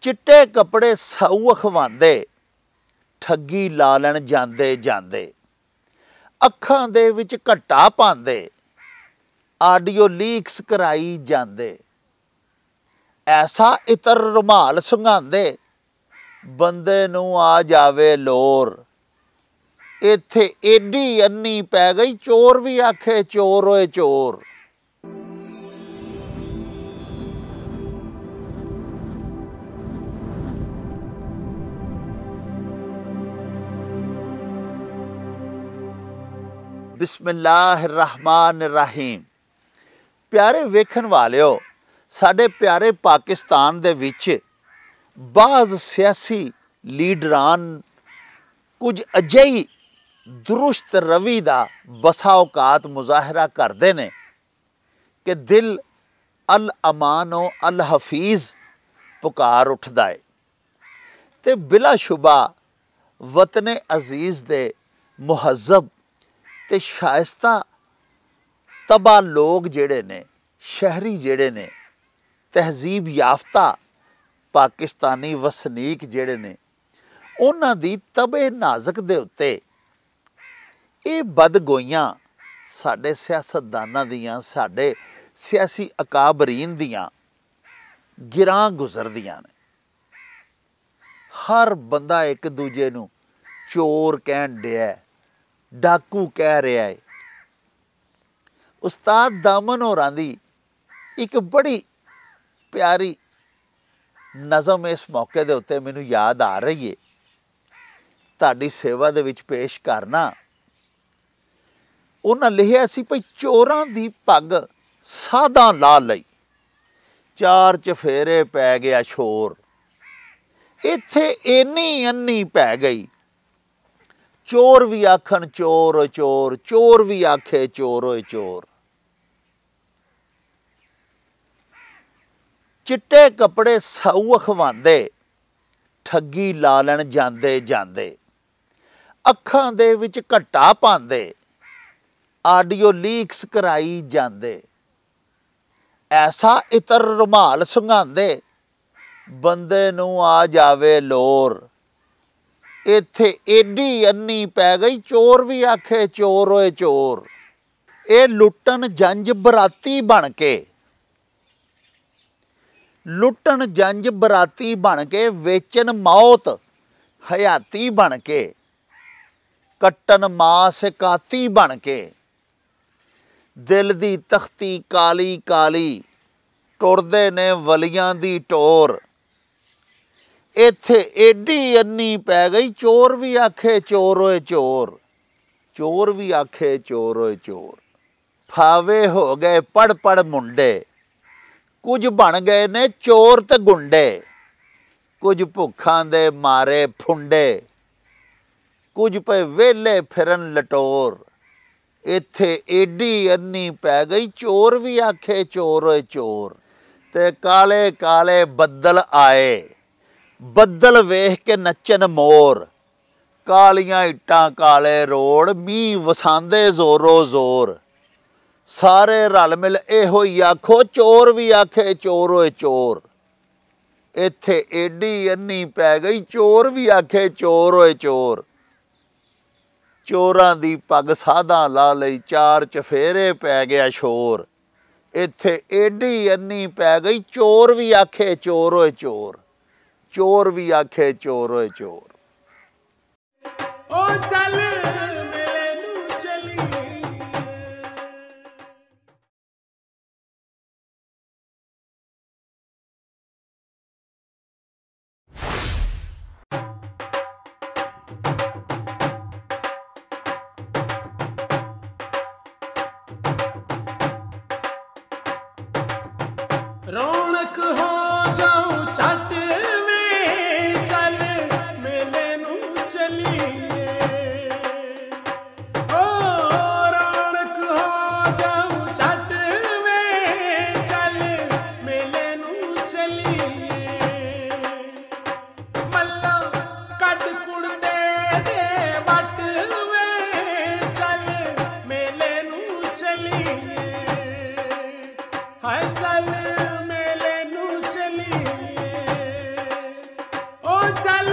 चिट्टे कपड़े साऊ अखवांदे ठगी लालन जांदे जांदे अखां दे विच घट्टा पांदे आडियो लीक्स कराई जांदे ऐसा इतर रुमाल संघांदे बंदे नूं आ जावे लोर इत्थे एडी अन्नी पै गई चोर भी आखे चोर होए चोर। बिस्मिल्लाहिर्रहमानिर्रहीम। प्यारे वेखण वालिओ, साडे प्यारे पाकिस्तान दे विच बाज़ सियासी लीडरान कुछ अजिही दुरुस्त रवि का बसा औकात मुजाहरा करते हैं कि दिल अल अमानो अल हफीज़ पुकार उठता है तो बिलाशुबा वतन अजीज़ दे मुहज़ब ते शाइस्ता तबा लोग जेड़े ने शहरी जेड़े ने तहजीब याफ्ता पाकिस्तानी वसनीक जेड़े ने उन्हां दी तबे नाज़क दे उत्ते ये बदगोइयां साडे सियासतदानां दियां साडे सियासी अकाबरीन दियां गिरां गुजरदियां ने। हर बंदा एक दूजे नूं चोर कहन दिया, डाकू कह रहा है। उस्ताद दामन होरां दी एक बड़ी प्यारी नज़म इस मौके दे उत्ते मैनूं याद आ रही है, तुहाडी सेवा दे विच पेश करना। उन्हां लिखिआ सी भई चोरां दी पग साधां ला लई, चार चफेरे पै गया शोर, इत्थे इन्नी अन्नी पै गई चोर भी आखन चोर ओ चोर, चोर भी आखे चोर ओ चोर। चिट्टे कपड़े साऊ अखवांदे ठगी लालन जांदे जांदे अखां दे विच घट्टा पांदे आडियो लीक्स कराई जांदे ऐसा इतर रुमाल संघांदे बंदे नूं आ जावे लोर इत्थे एडी अन्नी पै गई चोर भी आखे चोर होए चोर। ये लुट्टन जंज बराती बन के वेचन मौत हयाती बन के कट्टन मास काती बन के दिल दी तख्ती काली काली टुरदे ने वलियां दी टोर इत्थे एडी अन्नी पै गई चोर भी आखे चोर होए चोर, चोर भी आखे चोर होए चोर। फावे हो गए पढ़ पढ़ मुंडे कुछ बन गए ने चोर ते गुंडे, कुछ भुखां दे मारे फुंडे कुछ पे वेले फिरन लटोर इत्थे एडी अन्नी पै गई चोर भी आखे चोर होए चोर। ते काले काले बद्दल आए, बद्दल वेख के नच्चन मोर, कालियां इट्टां काले रोड़ मींह वसांदे जोरो जोर, सारे रल मिल एहो ही आखो चोर भी आखे चोर होए चोर। इत्थे एडी अन्नी पै गई चोर भी आखे चोर होए चोर। चोरां दी पग साधां ला लई, चार चफेरे पै गया शोर, इत्थे एडी अन्नी पै गई चोर भी आखे चोर होए चोर, चोर भी आखे चोर होए चोर। ओ चल मेले नूं चली रौनक हो जाऊं छट में चल मेले नूं चलिए। ओ रौनक हो जाऊं छट में चल मेले नूं चलिए। मल्ला कट कुड़ते दे वट में चल मेले नूं चलिए। हाय चल मेले नूं चलिए। ਚੱਲ